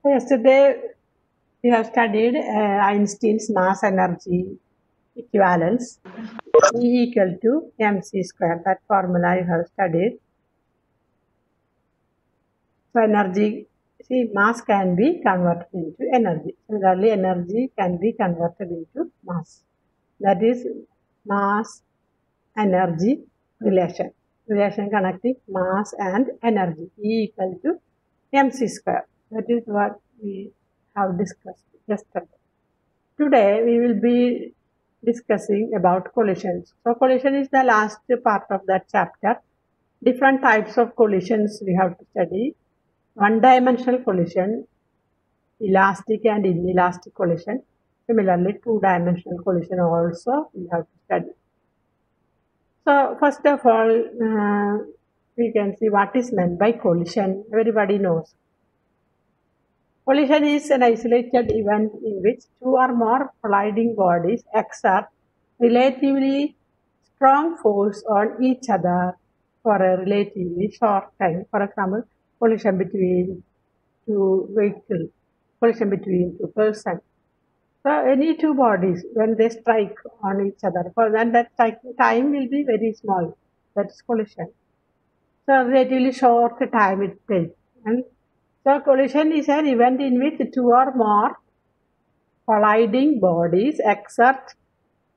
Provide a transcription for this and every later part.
Yesterday, we have studied Einstein's mass energy equivalence, E equal to mc square. That formula you have studied. So energy, see, mass can be converted into energy. Similarly, energy can be converted into mass. That is mass energy relation. Relation connecting mass and energy. E equal to mc square. That is what we have discussed yesterday. Today we will be discussing about collisions. So collision is the last part of that chapter. Different types of collisions we have to study. One-dimensional collision, elastic and inelastic collision. Similarly, two-dimensional collision also we have to study. So first of all, we can see what is meant by collision. Everybody knows. Collision is an isolated event in which two or more colliding bodies exert relatively strong force on each other for a relatively short time. For example, collision between two vehicles, collision between two persons. So any two bodies, when they strike on each other, for then that striking time will be very small. That is collision. So relatively short time it takes. And so collision is an event in which two or more colliding bodies exert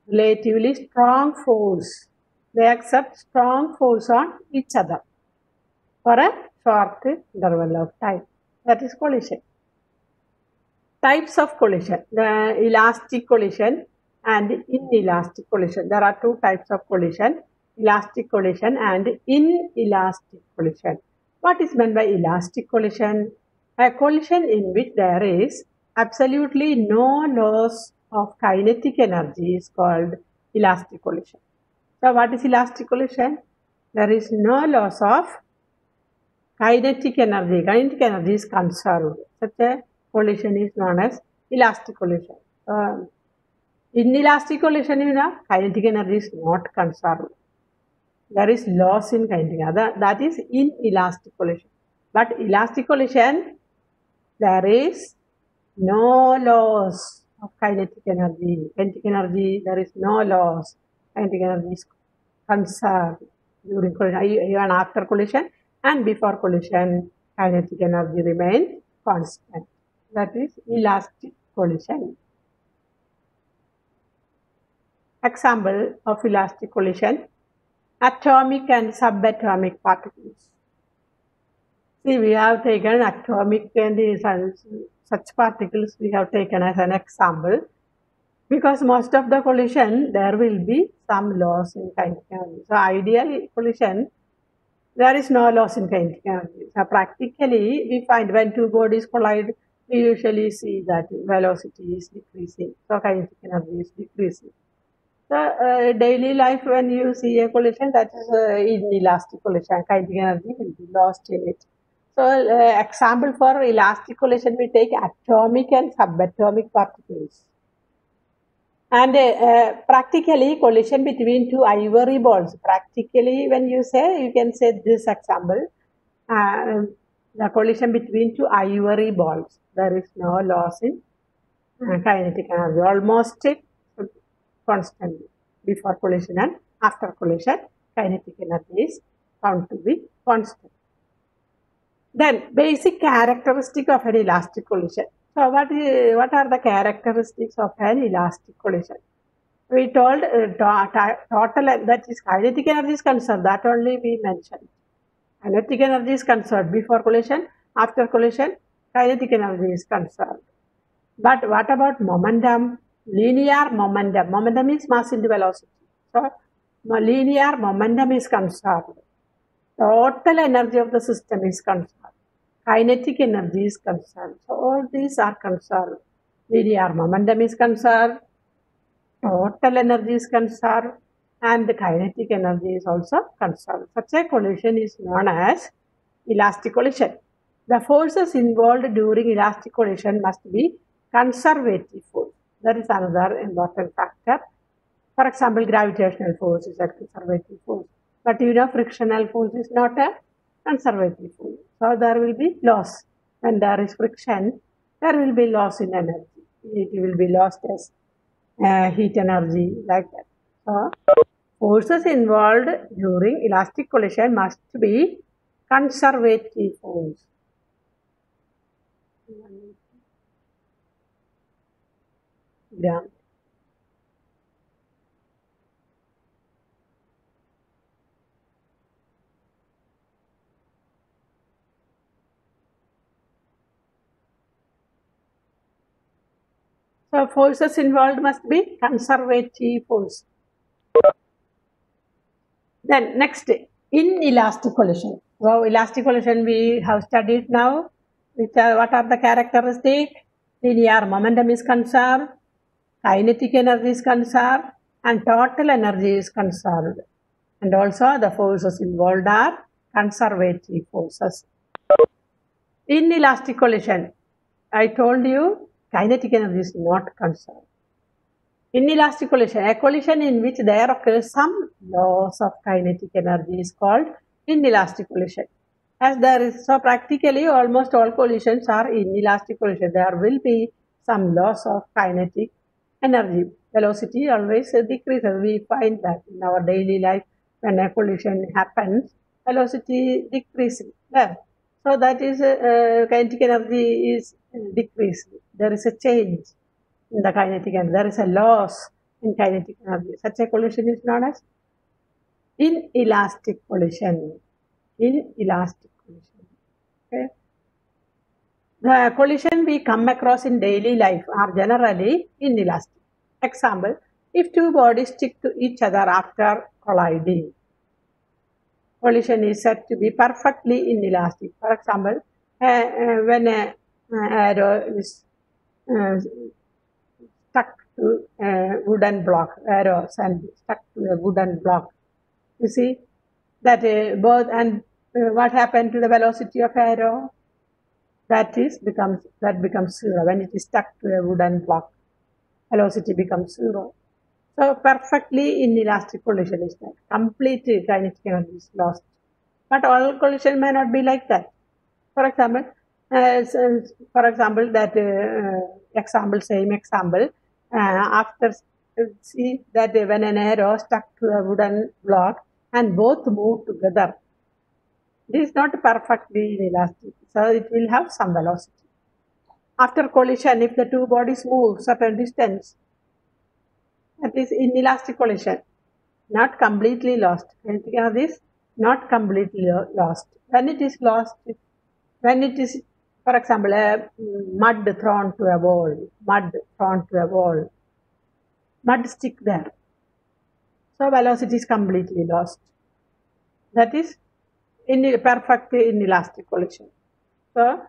relatively strong force. They exert strong force on each other for a short interval of time. That is collision. Types of collision: the elastic collision and inelastic collision. There are two types of collision: elastic collision and inelastic collision. What is meant by elastic collision? A collision in which there is absolutely no loss of kinetic energy is called elastic collision. So what is elastic collision? There is no loss of kinetic energy. Kinetic energy is conserved. Such a collision is known as elastic collision. Inelastic collision, kinetic energy is not conserved. There is loss in kinetic energy. That is inelastic collision. But elastic collision, there is no loss of kinetic energy. Kinetic energy, there is no loss. Kinetic energy is conserved during collision, even after collision and before collision. Kinetic energy remains constant. That is elastic collision. Example of elastic collision: atomic and subatomic particles. See, we have taken atomic and such particles we have taken as an example, because most of the collision there will be some loss in kinetic energy. So ideal collision, there is no loss in kinetic energy. So practically we find when two bodies collide, we usually see that velocity is decreasing, so kinetic energy is decreasing. So daily life, when you see a collision, that is inelastic collision, kinetic energy will be lost in it. So example for elastic collision, we take atomic and subatomic particles. And practically collision between two ivory balls. Practically, when you say, you can say this example: the collision between two ivory balls. There is no loss in kinetic energy, almost constantly. Before collision and after collision, kinetic energy is found to be constant. Then basic characteristic of an elastic collision. So what are the characteristics of an elastic collision? We told total, that is kinetic energy is conserved. That only we mentioned. Kinetic energy is conserved before collision, after collision, kinetic energy is conserved. But what about momentum? Linear momentum. Momentum is mass into velocity. So linear momentum is conserved. Total energy of the system is conserved. Kinetic energy is conserved. So all these are conserved. Linear momentum is conserved. Total energy is conserved. And the kinetic energy is also conserved. Such a collision is known as elastic collision. The forces involved during elastic collision must be conservative force. That is another important factor. For example, gravitational force is a conservative force. But frictional force is not a conservative force. So there will be loss when there is friction. there will be loss in energy. It will be lost as heat energy, like that. So, forces involved during elastic collision must be conservative force. Yeah. So, forces involved must be conservative force. Then next, inelastic collision. So, elastic collision we have studied now. What are the characteristics? Linear momentum is conserved, kinetic energy is conserved, and total energy is conserved. And also the forces involved are conservative forces. Inelastic collision, I told you kinetic energy is not conserved. Inelastic collision, a collision in which there occurs some loss of kinetic energy is called inelastic collision. As there is, so practically almost all collisions are inelastic collision. There will be some loss of kinetic energy. Velocity always decreases. We find that in our daily life when a collision happens, velocity decreases. Yeah. So that is kinetic energy is decreased. There is a change in the kinetic energy. There is a loss in kinetic energy. Such a collision is known as inelastic collision. Inelastic collision. Okay. The collision we come across in daily life are generally inelastic. Example, if two bodies stick to each other after colliding, collision is said to be perfectly inelastic. For example, when an arrow is stuck to a wooden block, arrows and stuck to a wooden block, you see that both and what happened to the velocity of arrow? That becomes zero when it is stuck to a wooden block. Velocity becomes zero. So perfectly inelastic collision is that complete kinetic energy is lost. But all collision may not be like that. For example, same example. After see that when an arrow stuck to a wooden block and both move together, this is not perfectly inelastic, so it will have some velocity. After collision, if the two bodies move certain distance, that is inelastic collision, not completely lost. Kinetic energy is not completely lost. When it is lost, when it is, for example, mud thrown to a wall, mud stick there. So velocity is completely lost. That is perfect inelastic collision. So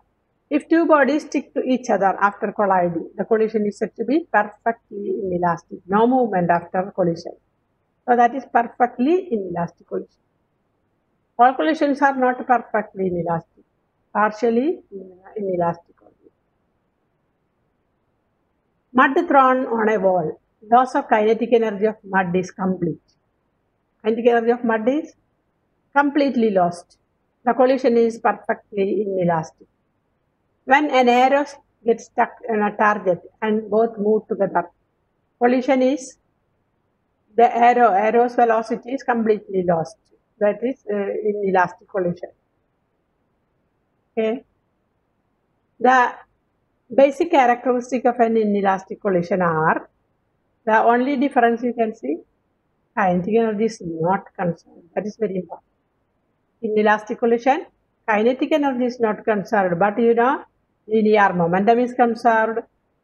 if two bodies stick to each other after colliding, the collision is said to be perfectly inelastic. No movement after collision. So that is perfectly inelastic collision. All collisions are not perfectly inelastic, partially inelastic only. Mud thrown on a wall. Loss of kinetic energy of mud is complete. Kinetic energy of mud is completely lost. The collision is perfectly inelastic. When an arrow gets stuck on a target and both move together, collision is the arrow's velocity is completely lost. That is inelastic collision. Okay. The basic characteristic of an inelastic collision are the only difference you can see, kinetic energy is not conserved. That is very important. In elastic collision, kinetic energy is not conserved, but linear momentum is conserved.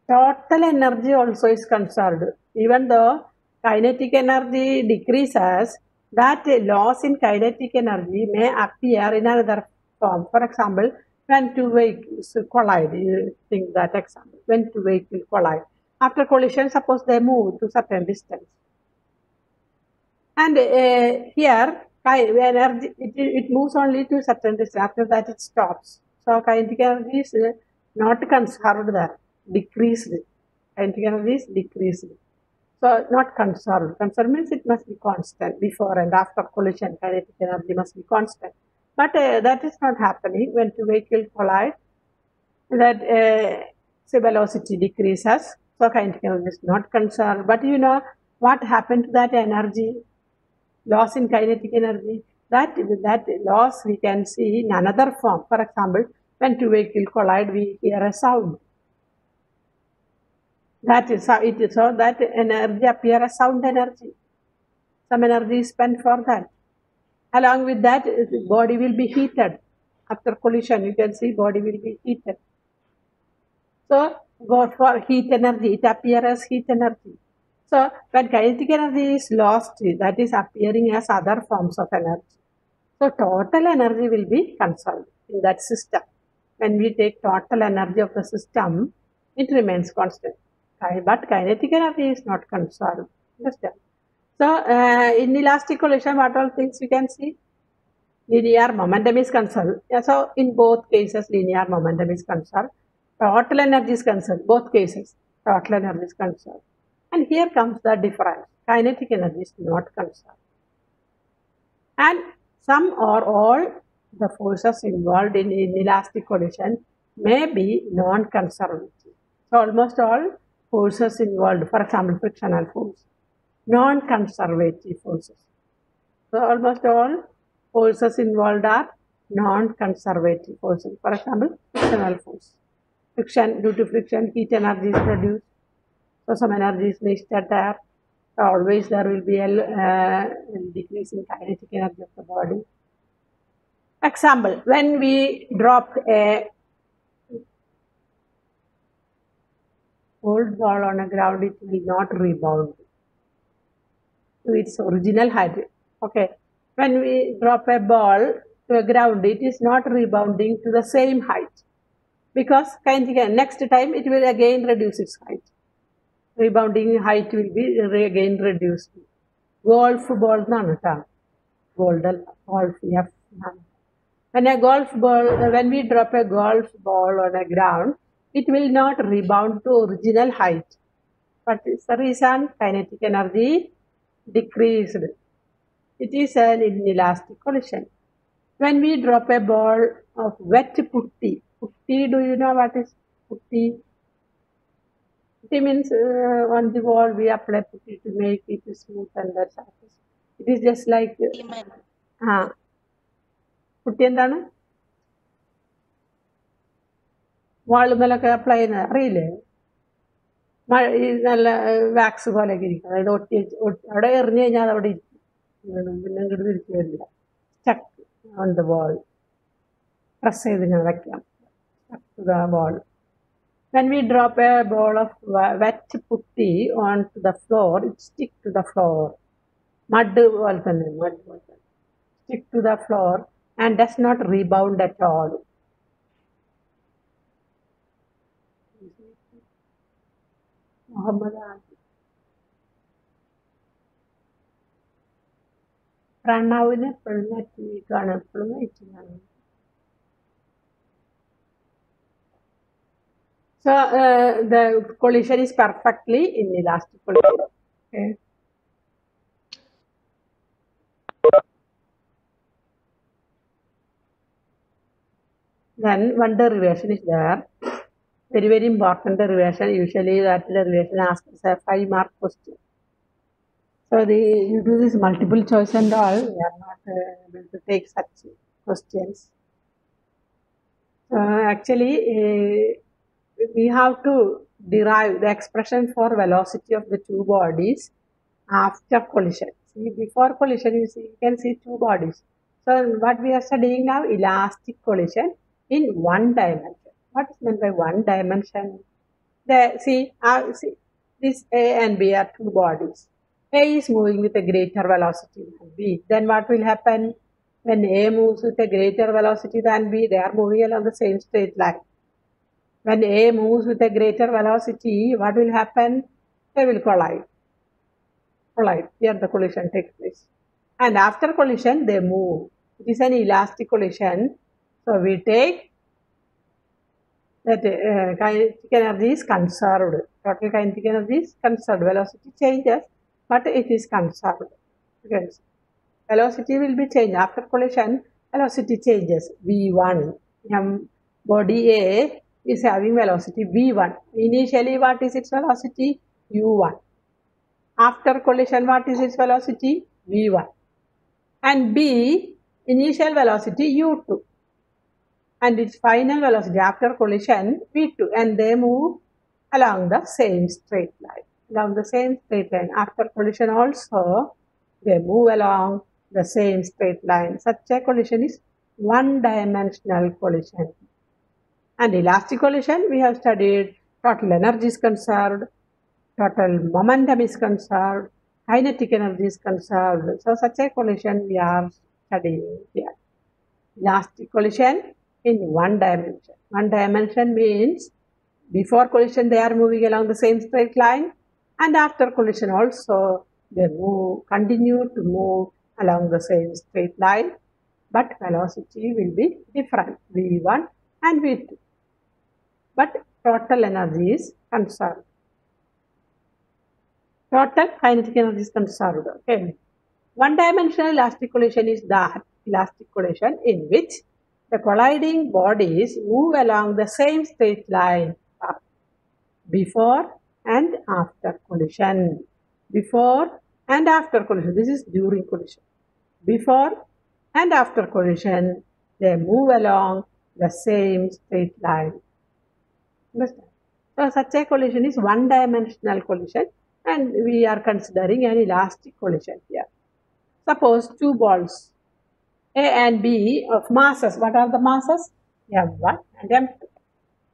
Total energy also is conserved. Even though kinetic energy decreases, that loss in kinetic energy may appear in another form. For example, when two vehicles collide, you think that example, when two vehicles collide. After collision, suppose they move to certain distance. And here, energy, it moves only to certain distance. After that, it stops. So, kinetic energy is not conserved there, decreased. Kinetic energy is decreased. So, not conserved. Conserved means it must be constant. Before and after collision, kinetic energy must be constant. But that is not happening when two vehicles collide. That So velocity decreases, so kinetic energy is not conserved. But you know what happened to that energy? Loss in kinetic energy. That loss we can see in another form. For example, when two vehicles collide, we hear a sound. That is how it is. So that energy appears as sound energy. Some energy is spent for that. Along with that, the body will be heated. After collision, you can see body will be heated. So go for heat energy, it appears as heat energy. So when kinetic energy is lost, that is appearing as other forms of energy. So total energy will be conserved in that system. When we take total energy of the system, it remains constant. But kinetic energy is not conserved. Understand? So in elastic collision, what all things we can see? Linear momentum is conserved. So in both cases, linear momentum is conserved. Total energy is conserved. Both cases, total energy is conserved. And here comes the difference. Kinetic energy is not conserved. And some or all the forces involved in inelastic collision may be non-conservative. So almost all forces involved, for example, frictional force, non-conservative forces. So almost all forces involved are non-conservative forces. For example, frictional force. Friction, due to friction, heat energy is produced. So some energy is wasted there. Always there will be a decrease in kinetic energy of the body. Example, when we drop a old ball on a ground, it will not rebound to its original height. Okay. When we drop a ball to a ground, it is not rebounding to the same height because next time it will again reduce its height. Rebounding height will be again reduced. Golf ball golf. When we drop a golf ball on a ground, it will not rebound to original height. But it's the reason kinetic energy decreased. It is an inelastic collision. When we drop a ball of wet putty, do you know what is putty? Putty means on the wall we apply putty to make it smooth and that surface. It is just like putty എന്താണ് വാളുമലൊക്കെ apply ചെയ്യുന്നത് അറിയില്ലേ ഈ നല്ല wax പോലെയൊക്കെ ഇരിക്കും അതായത് അവിടെ എറിഞ്ഞു കഴിഞ്ഞാൽ അത് അവിടെ ഇരിക്കും പിന്നെ ഇങ്ങോട്ട് തിരിച്ചു വരില്ല stuck on the wall press ചെയ്ത് ഇങ്ങനെ വയ്ക്കാം stuck to the wall. When we drop a ball of wet putty onto the floor, it sticks to the floor. Mud stick to the floor and does not rebound at all. പ്രണവിനെ പെണ്ണാണ് എപ്പോഴും നയിച്ചതാണ്. So the collision is perfectly inelastic collision. Okay. Then one derivation is there. Very, very important derivation. Usually that derivation asks a 5-mark question. So you do this multiple choice and all, we are not able to take such questions. Actually, we have to derive the expression for velocity of the two bodies after collision. See, before collision, you can see two bodies. So what we are studying now, elastic collision in one dimension. What is meant by one dimension? See, this A and B are two bodies. A is moving with a greater velocity than B. Then what will happen? When A moves with a greater velocity than B, they are moving along the same straight line. When A moves with a greater velocity, what will happen? They will collide. Here the collision takes place. And after collision, they move. It is an elastic collision. So we take that kinetic energy is conserved. Total kinetic energy is conserved. Velocity changes, but it is conserved. Okay. Velocity will be changed. After collision, velocity changes. V1. Body A is having velocity v1. Initially, what is its velocity? u1. After collision, what is its velocity? v1. And B, initial velocity u2. And its final velocity after collision v2. And they move along the same straight line. Along the same straight line. After collision also, they move along the same straight line. Such a collision is one-dimensional collision. And elastic collision, we have studied total energy is conserved, total momentum is conserved, kinetic energy is conserved. So such a collision we are studying here. Elastic collision in one dimension. One dimension means before collision they are moving along the same straight line, and after collision also they continue to move along the same straight line, but velocity will be different, v1 and v2. But total energy is conserved. Total kinetic energy is conserved. Okay. One-dimensional elastic collision is that elastic collision in which the colliding bodies move along the same straight line before and after collision. Before and after collision. This is during collision. Before and after collision, they move along the same straight line. Understand? So such a collision is one-dimensional collision, and we are considering an elastic collision here. Suppose two balls, A and B of masses. What are the masses? M1 and M2.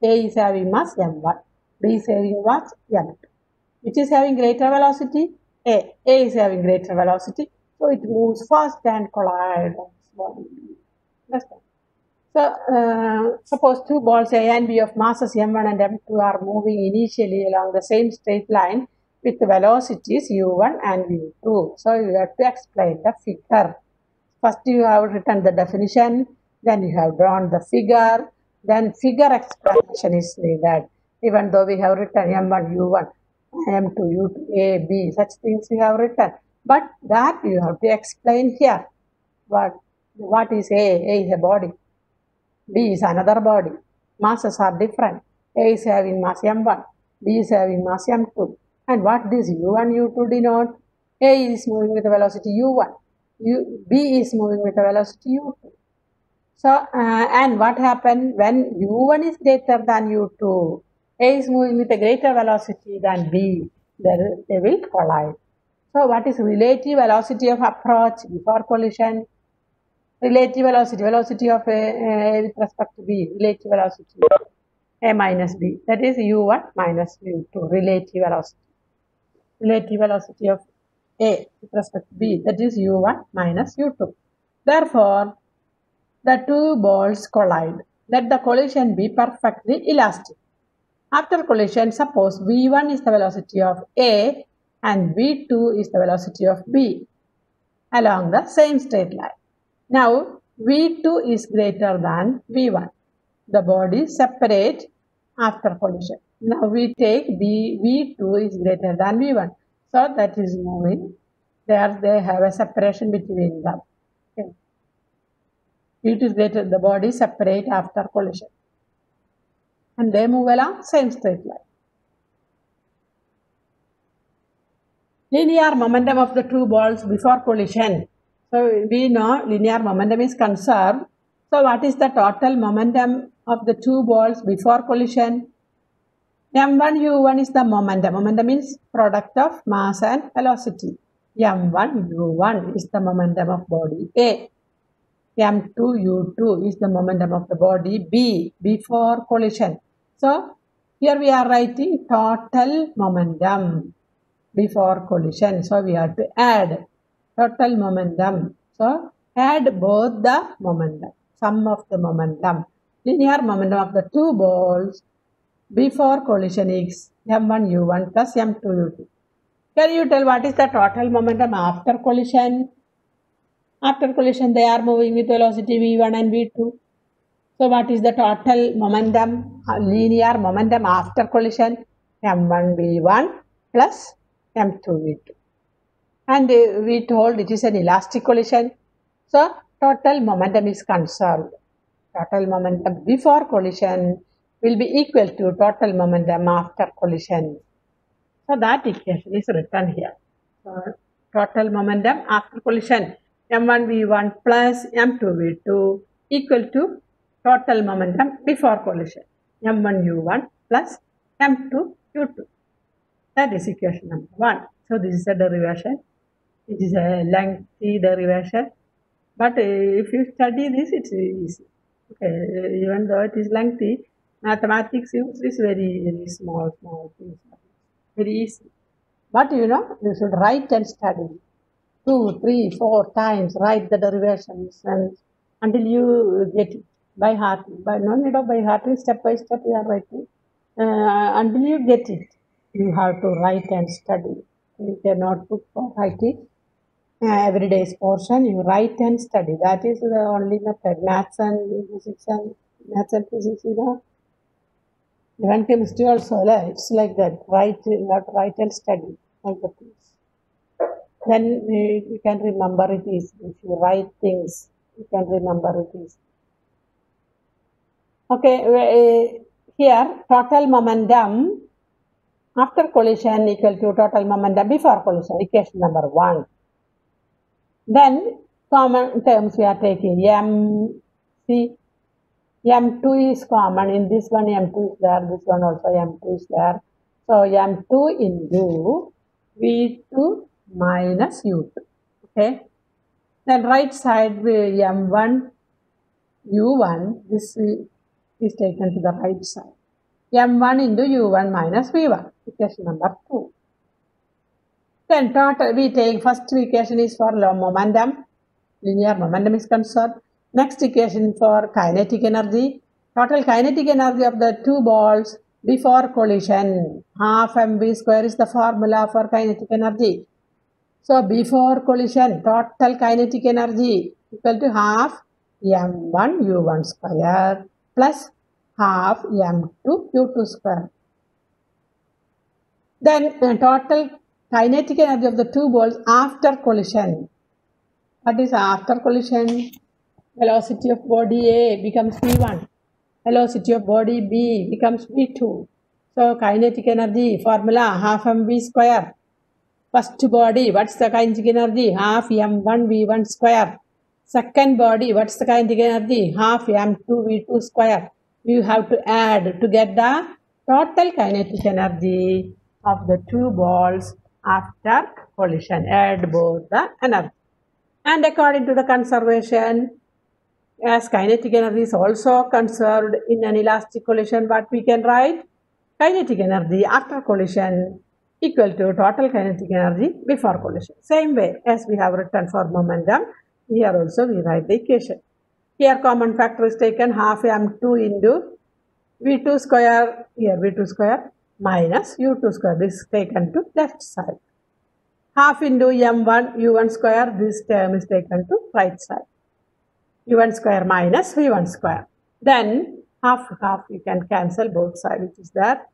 A is having mass M1. B is having what? M2. Which is having greater velocity? A. A is having greater velocity. So it moves fast and collides on this body. Understand? So, suppose two balls A and B of masses M1 and M2 are moving initially along the same straight line with velocities u1 and u2. So, you have to explain the figure. First, you have written the definition, then you have drawn the figure, then figure explanation is needed. Even though we have written M1, U1, M2, U2, A, B, such things we have written. But that you have to explain here. What is A? A is a body. B is another body. Masses are different. A is having mass M1. B is having mass M2. And what this U1, U2 denote? A is moving with a velocity U1. B is moving with a velocity U2. So, and what happened when U1 is greater than U2? A is moving with a greater velocity than B. They will collide. So, what is relative velocity of approach before collision? Relative velocity of A with respect to B, relative velocity A minus B, that is U1 minus U2, relative velocity of A with respect to B, that is U1 minus U2. Therefore, the two balls collide. Let the collision be perfectly elastic. After collision, suppose V1 is the velocity of A and V2 is the velocity of B along the same straight line. Now, V2 is greater than V1. The bodies separate after collision. Now, we take V2 is greater than V1. So, that is moving. There they have a separation between them. Okay. V2 is greater, the bodies separate after collision. And they move along same straight line. Linear momentum of the two balls before collision. So, we know linear momentum is conserved. So, what is the total momentum of the two balls before collision? M1 U1 is the momentum. Momentum means product of mass and velocity. M1 U1 is the momentum of body A. M2 U2 is the momentum of the body B before collision. So, here we are writing total momentum before collision. So, we have to add total momentum. So, add both the momentum, sum of the momentum. Linear momentum of the two balls before collision is M1 U1 plus M2 U2. Can you tell what is the total momentum after collision? After collision, they are moving with velocity V1 and V2. So, what is the total momentum, linear momentum after collision? M1 V1 plus M2 V2. And we told it is an elastic collision. So, total momentum is conserved. Total momentum before collision will be equal to total momentum after collision. So that equation is written here. So total momentum after collision m1 v1 plus m2 v2 equal to total momentum before collision m1 u1 plus m2 u2. That is equation number 1. So this is a derivation. It is a lengthy derivation, but if you study this, it's easy. Okay, even though it is lengthy, mathematics is very small things, very easy. But you should write and study 2, 3, 4 times. Write the derivations and until you get it by heart. By no need of by heart, step by step you are writing until you get it. You have to write and study. You cannot put for writing. Every day's portion you write and study. That is the only method. Maths and physics, even chemistry also, it's like that. Write and study all the things. Then you can remember it easily. If you write things, you can remember it easily. Okay, here total momentum after collision equal to total momentum before collision, equation number 1. Then common terms we are taking m2 is common. In this one m2 is there, this one also m2 is there. So m2 into v2 minus u2. Okay. Then right side m1 u1, this is taken to the right side. m1 into u1 minus v1, equation number 2. Then total we take first equation is for momentum, linear momentum is concerned. Next equation for kinetic energy. Total kinetic energy of the two balls before collision. Half mv square is the formula for kinetic energy. So before collision, total kinetic energy equal to half m1 u1 square plus half m2 u2 square. Then total kinetic energy of the two balls after collision. What is after collision? Velocity of body A becomes v1. Velocity of body B becomes v2. So kinetic energy formula half mv square. First body, what's the kinetic energy? Half m1 v1 square. Second body, what's the kinetic energy? Half m2 v2 square. You have to add to get the total kinetic energy of the two balls after collision. Add both the energy. And according to the conservation, as kinetic energy is also conserved in an elastic collision, what we can write? Kinetic energy after collision equal to total kinetic energy before collision. Same way as we have written for momentum, here also we write the equation. Here common factor is taken half m2 into v2 square, here v2 square minus u2 square. This is taken to left side. Half into m1 u1 square, this term is taken to right side. u1 square minus v1 square. Then half you can cancel both sides, which is that.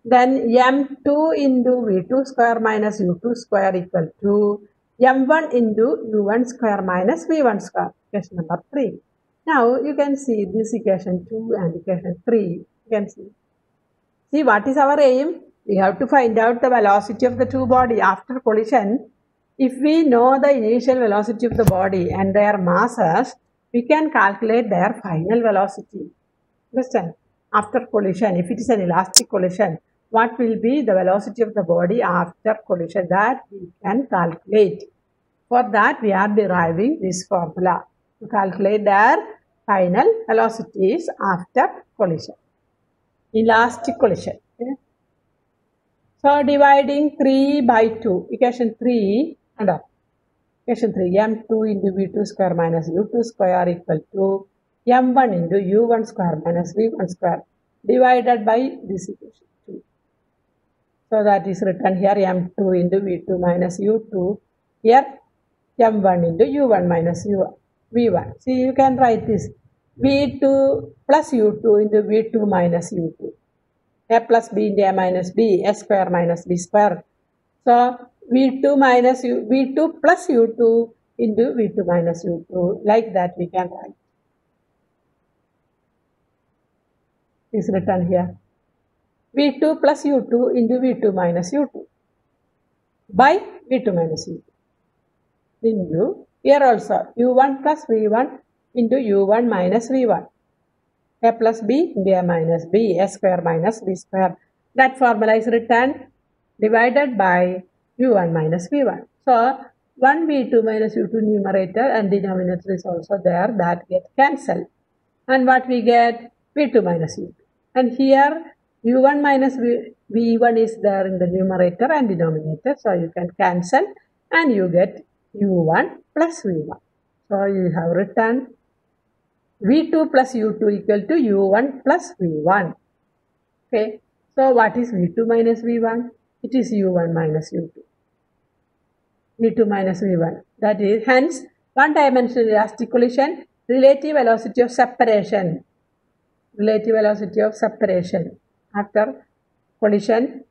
Then m2 into v2 square minus u2 square equal to m1 into u1 square minus v1 square. Equation number 3. Now you can see this equation 2 and equation 3. You can see. See what is our aim? We have to find out the velocity of the two bodies after collision. If we know the initial velocity of the body and their masses, we can calculate their final velocity. Understand? After collision, if it is an elastic collision, what will be the velocity of the body after collision? That we can calculate. For that, we are deriving this formula to calculate their final velocities after collision. Elastic collision. Okay? So dividing 3 by 2, equation 3 and up. Equation 3, m2 into v2 square minus u2 square equal to m1 into u1 square minus v1 square divided by this equation 2. So that is written here m2 into v2 minus u2. Here m1 into u1 minus v1. See, you can write this v2 plus u2 into v2 minus u2. A plus b into a minus b, a square minus b square. So v2 plus u2 into v2 minus u2. Like that we can write. is written here. V2 plus U2 into V2 minus U2 by V2 minus U2 into here also U1 plus V1 into U1 minus V1. A plus B into A minus B, A square minus B square. That formula is written divided by U1 minus V1. So 1 V2 minus U2 numerator and denominator is also there, that get cancelled. And what we get? V2 minus U2. And here U1 minus V1 is there in the numerator and denominator. So you can cancel and you get U1 plus V1. So you have written V2 plus U2 equal to U1 plus V1. Okay. So what is V2 minus V1? It is U1 minus U2. V2 minus V1. That is, hence, one-dimensional elastic collision, relative velocity of separation. Relative velocity of separation. After collision,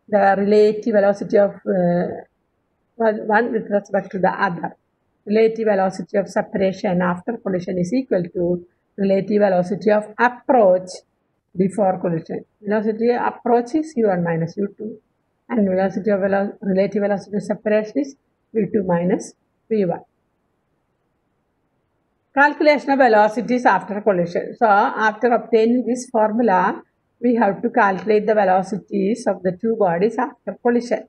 the relative velocity of one with respect to the other. Relative velocity of separation after collision is equal to relative velocity of approach before collision. Velocity of approach is U1 minus U2 and velocity of relative velocity of separation is V2 minus V1. Calculation of velocities after collision. So after obtaining this formula, we have to calculate the velocities of the two bodies after collision.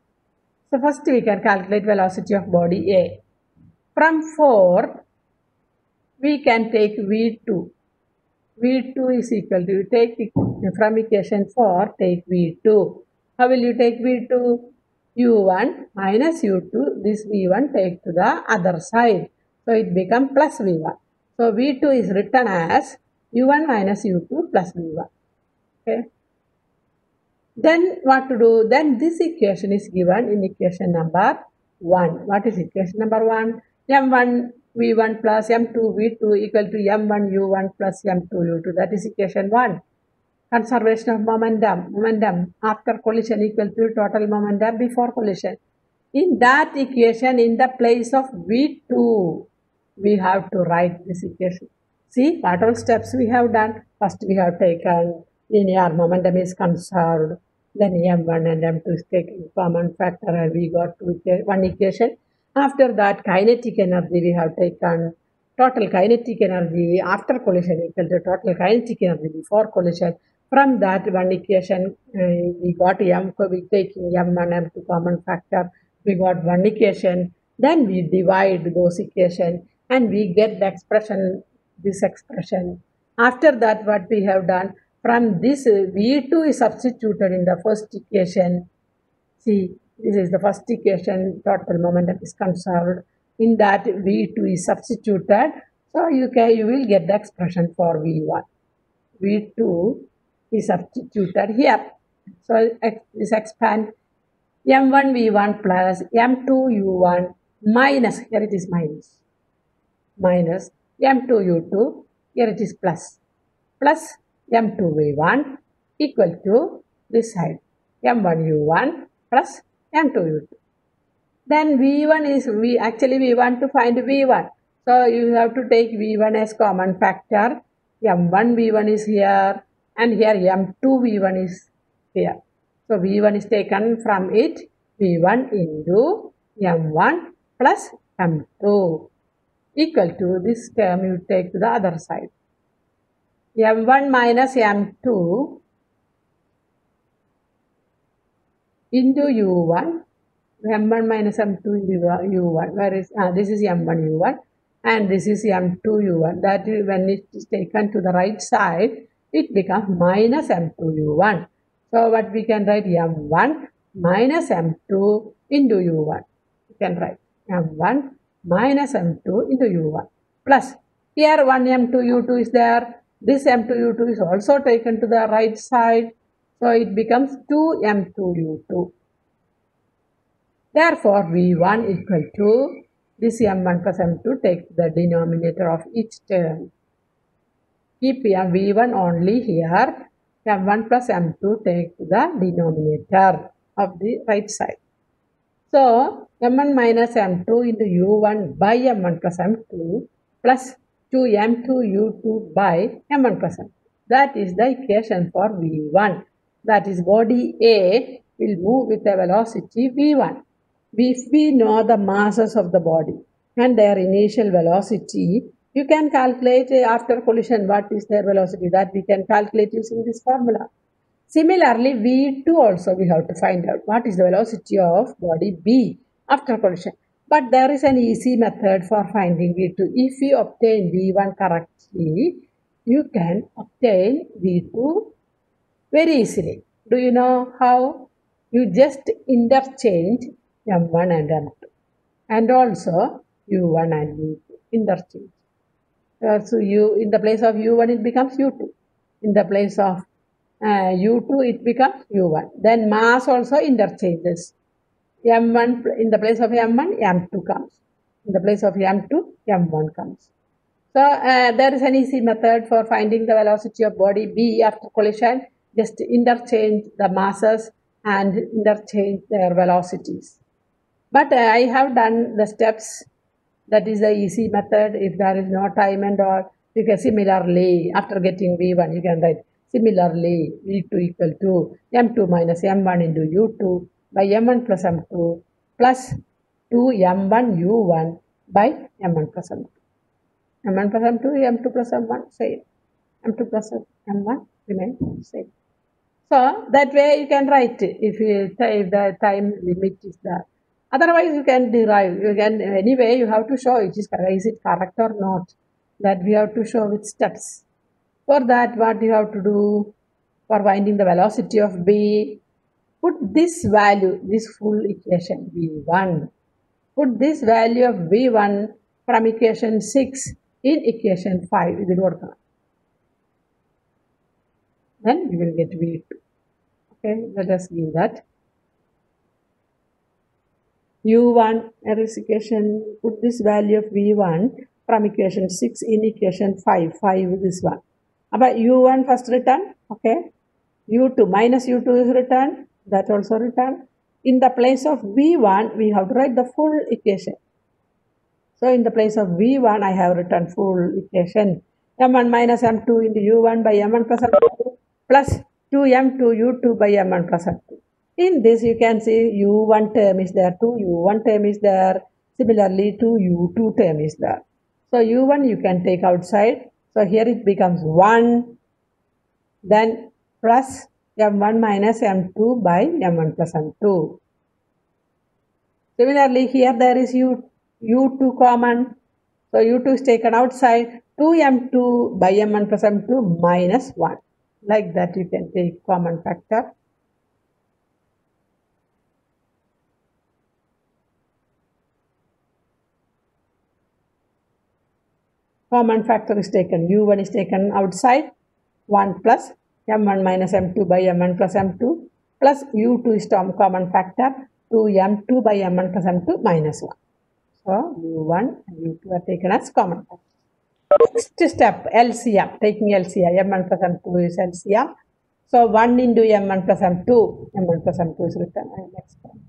So first we can calculate velocity of body A. From 4, we can take V2. V2 is equal to, take from equation 4, take V2. How will you take V2? U1 minus U2, this V1 take to the other side. So it becomes plus V1. So V2 is written as U1 minus U2 plus V1. Okay. Then what to do? Then this equation is given in equation number 1. What is equation number 1? M1 V1 plus M2 V2 equal to M1 U1 plus M2 U2. That is equation 1. Conservation of momentum. Momentum after collision equal to total momentum before collision. In that equation, in the place of V2, we have to write this equation. See what all steps we have done. First we have taken linear momentum is conserved. Then M1 and M2 is taken common factor and we got one equation. After that, kinetic energy we have taken total kinetic energy after collision equal to total kinetic energy before collision. From that one equation, we got M, we taking M1, M2 common factor, we got one equation. Then we divide those equations and we get the expression, this expression. After that, what we have done, from this V2 is substituted in the first equation. See, this is the first equation, total momentum is conserved. In that V2 is substituted, so you will get the expression for V1. V2 is substituted here. So this expand M1 V1 plus M2 U1 minus, here it is minus M2 U2, here it is plus M2 V1 equal to this side M1 U1 plus M2 U2. Then V1 is, actually we want to find V1. So you have to take V1 as common factor. M1 V1 is here and here M2 V1 is here. So V1 is taken from it, V1 into M1 plus M2 equal to this term you take to the other side. M1 minus M2 into U1, M1 minus M2 into U1, where is, this is M1 U1 and this is M2 U1. That is, when it is taken to the right side, it becomes minus M2 U1. So what we can write, M1 minus M2 into U1. We can write M1 minus M2 into U1 plus, here one M2 U2 is there. This M2 U2 is also taken to the right side. So it becomes 2 M2 U2. Therefore, V1 equal to this M1 plus M2, take the denominator of each term. Keep V1 only here. M1 plus M2 take the denominator of the right side. So, M1 minus M2 into U1 by M1 plus M2 plus 2 M2 U2 by M1 plus M2. That is the equation for V1. That is, body A will move with a velocity V1. If we know the masses of the body and their initial velocity, you can calculate after collision what is their velocity. That we can calculate using this formula. Similarly, V2 also we have to find out what is the velocity of body B after collision. But there is an easy method for finding V2. If you obtain V1 correctly, you can obtain V2 very easily. Do you know how? You just interchange M1 and M2 and also U1 and U2 interchange. So in the place of U1 it becomes U2. In the place of U2 it becomes U1. Then mass also interchanges. M1 in the place of M1 M2 comes. In the place of M2 M1 comes. So there is an easy method for finding the velocity of body B after collision. Just interchange the masses and interchange their velocities. But I have done the steps. That is the easy method. If there is no time and all, you can similarly, after getting V1, you can write similarly V2 equal to M2 minus M1 into U2 by M1 plus M2 plus 2M1 U1 by M1 plus M2. M1 plus M2, M2 plus M1, same. M2 plus M1 remain same. So that way you can write if the time limit is there. Otherwise you can derive. You can anyway you have to show is it correct or not. That we have to show with steps. For that, what you have to do for finding the velocity of B? Put this value, this full equation V1. Put this value of V1 from equation 6 in equation 5. Then you will get V2. Okay, let us give that. U1, equation, put this value of V1 from equation 6 in equation 5. 5 this one. About U1 first written, okay. U2 minus U2 is written, that also written. In the place of V1, we have to write the full equation. So in the place of V1, I have written full equation. M1 minus M2 into U1 by M1 plus M2 plus 2M2 U2 by M1 plus M2. In this, you can see U1 term is there, 2 U1 term is there. Similarly, 2 U2 term is there. So U1 you can take outside. So here it becomes 1, then plus M1 minus M2 by M1 plus M2. Similarly, here there is U2 common. So U2 is taken outside. 2M2 by M1 plus M2 minus 1. Like that you can take common factor. Common factor is taken. U1 is taken outside. 1 plus M1 minus M2 by M1 plus M2 plus U2 is common factor. 2M2 by M1 plus M2 minus 1. So U1 and U2 are taken as common factor. Next step, LCM. Taking LCM. M1 plus M2 is LCM. So 1 into M1 plus M2. M1 plus M2 is written. Next one.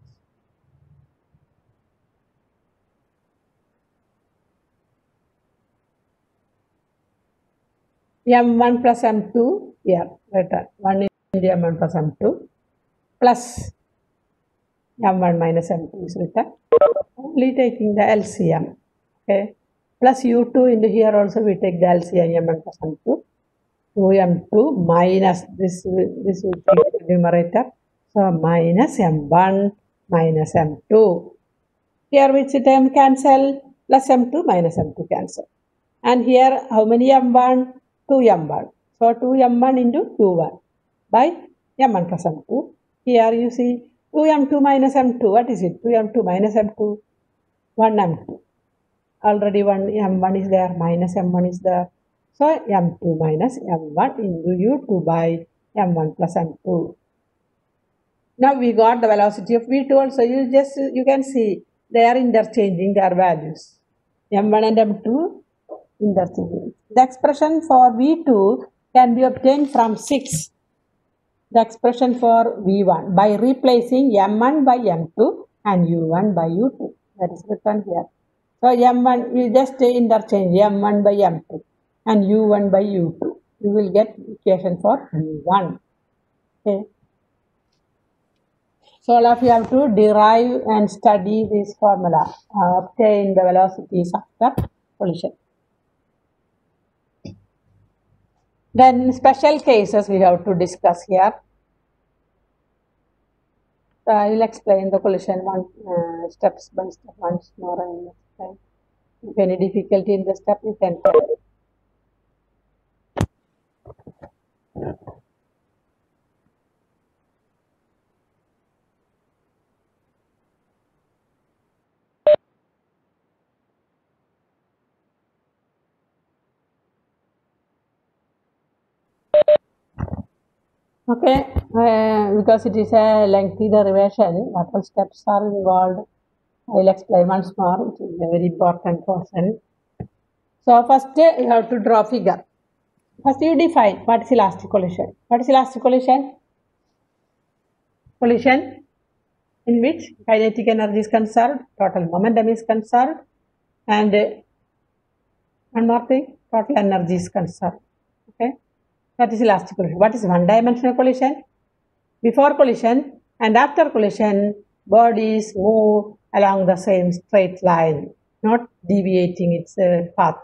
M1 plus M2 here written 1 into M1 plus M2 plus M1 minus M2 is written. Only taking the LCM. Okay. Plus U2 into here also we take the LCM M1 plus M2. 2M2 minus this will take the numerator. So minus M1 minus M2. Here which term cancel? Plus M2 minus M2 cancel. And here how many M1? 2M1. So 2M1 into U1 by M1 plus M2. Here you see 2M2 minus M2. What is it? 2M2 minus M2. 1M2. Already one M1 is there. Minus M1 is there. So M2 minus M1 into U2 by M1 plus M2. Now we got the velocity of V2 also. You can see they are interchanging their values. M1 and M2 interchanging. The expression for V2 can be obtained from 6. The expression for V1 by replacing M1 by M2 and U1 by U2. That is written here. So M1, we just interchange M1 by M2 and U1 by U2. you will get equation for V1. Okay. So all of you have to derive and study this formula, obtain the velocities after collision. Then special cases we have to discuss here. So I will explain the collision steps by step once more and next time. If any difficulty in the step, you can tell. Okay, because it is a lengthy derivation, what all steps are involved, I will explain once more. It is a very important portion. So first you have to draw figure. First you define what is elastic collision. What is elastic collision? Collision in which kinetic energy is conserved, total momentum is conserved, and one more thing, total energy is conserved. Okay, that is elastic collision. What is one-dimensional collision? Before collision and after collision, bodies move along the same straight line, not deviating its path.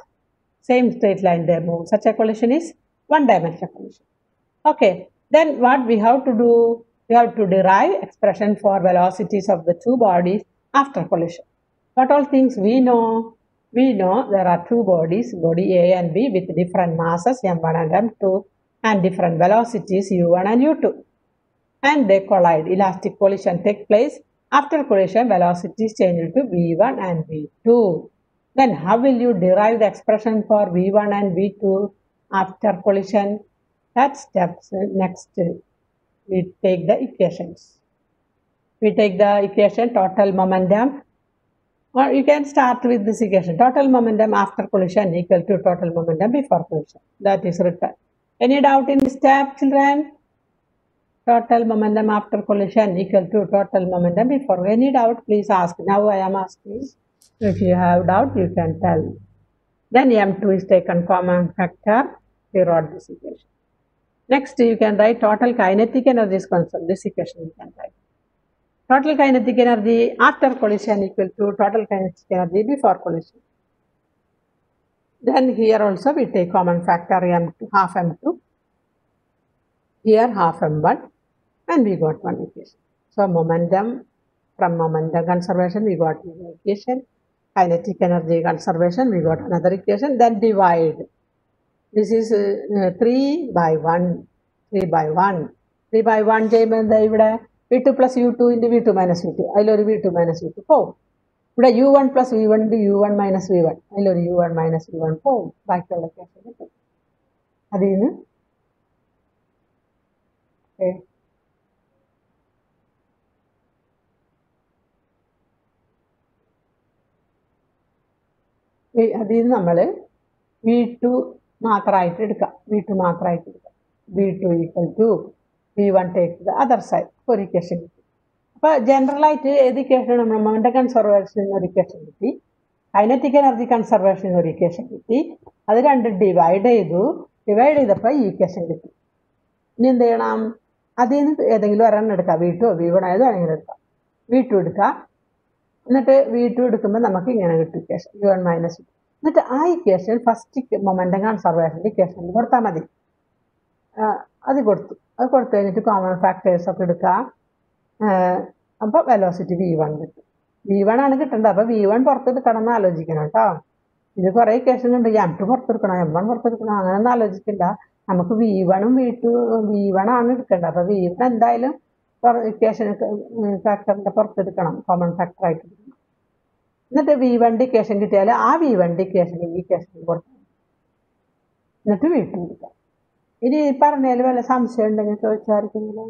Same straight line they move. Such a collision is one-dimensional collision. Okay, then what we have to do? We have to derive expression for velocities of the two bodies after collision. What all things we know? We know there are two bodies, body A and B, with different masses m1 and m2 and different velocities u1 and u2. And they collide. Elastic collision takes place. After collision, velocities change to v1 and v2. Then how will you derive the expression for v1 and v2 after collision? That steps next. We take the equations. We take the equation total momentum, or you can start with this equation. Total momentum after collision equal to total momentum before collision. That is written. Any doubt in this step, children? Total momentum after collision equal to total momentum before. Any doubt, please ask. Now I am asking. If you have doubt, you can tell. Then m2 is taken common factor. We wrote this equation. Next, you can write total kinetic energy is conserved. This equation you can write. Total kinetic energy after collision equal to total kinetic energy before collision. Then here also we take common factor m2, half m2. Here half m1, and we got one equation. So momentum, from momentum conservation we got one equation. Kinetic energy conservation we got another equation. Then divide. This is 3 by 1. 3 by 1. 3 by 1 ചെയ്യുമ്പോൾ v2 plus u2 into v2 minus v2. അതിലൊരു v2 minus v2 പോവും. ഇവിടെ u1 plus v1 into u1 minus v1. അതിലൊരു u1 minus v1 പോവും. ബാക്കിയുള്ള case കിട്ടും. അതിൽ നിന്ന് അതിൽ നിന്ന് നമ്മൾ v2 മാത്രമായിട്ട് എടുക്കാം. v2 മാത്രമായിട്ട് എടുക്കാം. v2 equal to v1 take the other side. ഒരു ഇക്വേഷൻ കിട്ടി. അപ്പോൾ ജനറലായിട്ട് ഏത് ഇക്വേഷൻ നമ്മൾ മൊമെൻ്റം കൺസർവേഷൻ ഒരു ഇക്വേഷൻ കിട്ടി, കൈനറ്റിക് എനർജി കൺസർവേഷൻ ഒരു ഇക്വേഷൻ കിട്ടി. അത് രണ്ട് ഡിവൈഡ് ചെയ്തു. ഡിവൈഡ് ചെയ്തപ്പോൾ ഈ ഇക്വേഷൻ കിട്ടി. ഇനി എന്ത് ചെയ്യണം? അതിൽ നിന്ന് ഏതെങ്കിലും ഒരെണ്ണം എടുക്കാം. v2 v1 ആയത് വേണമെങ്കിലും എടുക്കാം. v2 എടുക്കാം. എന്നിട്ട് v2 എടുക്കുമ്പോൾ നമുക്ക് ഇങ്ങനെ കിട്ടും ഇക്വേഷൻ u1 മൈനസ്. എന്നിട്ട് ആ ഇക്വേഷൻ ഫസ്റ്റ് മൊമെൻ്റം കൺസർവേഷൻ്റെ ഇക്വേഷനിൽ കൊടുത്താൽ മതി. അത് കൊടുത്തു. അത് കൊടുത്തു കഴിഞ്ഞിട്ട് കോമൺ ഫാക്ടേഴ്സ് ഒക്കെ എടുക്കാം. അപ്പോൾ വെലോസിറ്റി v1 കിട്ടും. v1 ആണ് കിട്ടേണ്ടത്. അപ്പോൾ v1 പുറത്തെടുക്കണം എന്ന് ആലോചിക്കണം കേട്ടോ. ഇത് കുറേ ഇക്വേഷൻ ഉണ്ട്. m2 പുറത്തെടുക്കണം, m1 പുറത്തെടുക്കണം, അങ്ങനെയൊന്നും ആലോചിക്കില്ല. നമുക്ക് v1ഉം v1 ആണ് എടുക്കേണ്ടത്. അപ്പോൾ v1 എന്തായാലും ഇക്വേഷൻ ഫാക്ടറിൻ്റെ പുറത്തെടുക്കണം, കോമൺ ഫാക്ടറായിട്ട് എടുക്കണം. എന്നിട്ട് v1 ഇക്വേഷൻ കിട്ടിയാൽ ആ v1 ഇക്വേഷൻ ഈ ഇക്വേഷൻ കൊടുക്കണം. എന്നിട്ട് v2 എടുക്കാം. ഇനി പറഞ്ഞാൽ വല്ല സംശയം ഉണ്ടെങ്കിൽ ചോദിച്ചായിരിക്കുന്നില്ല.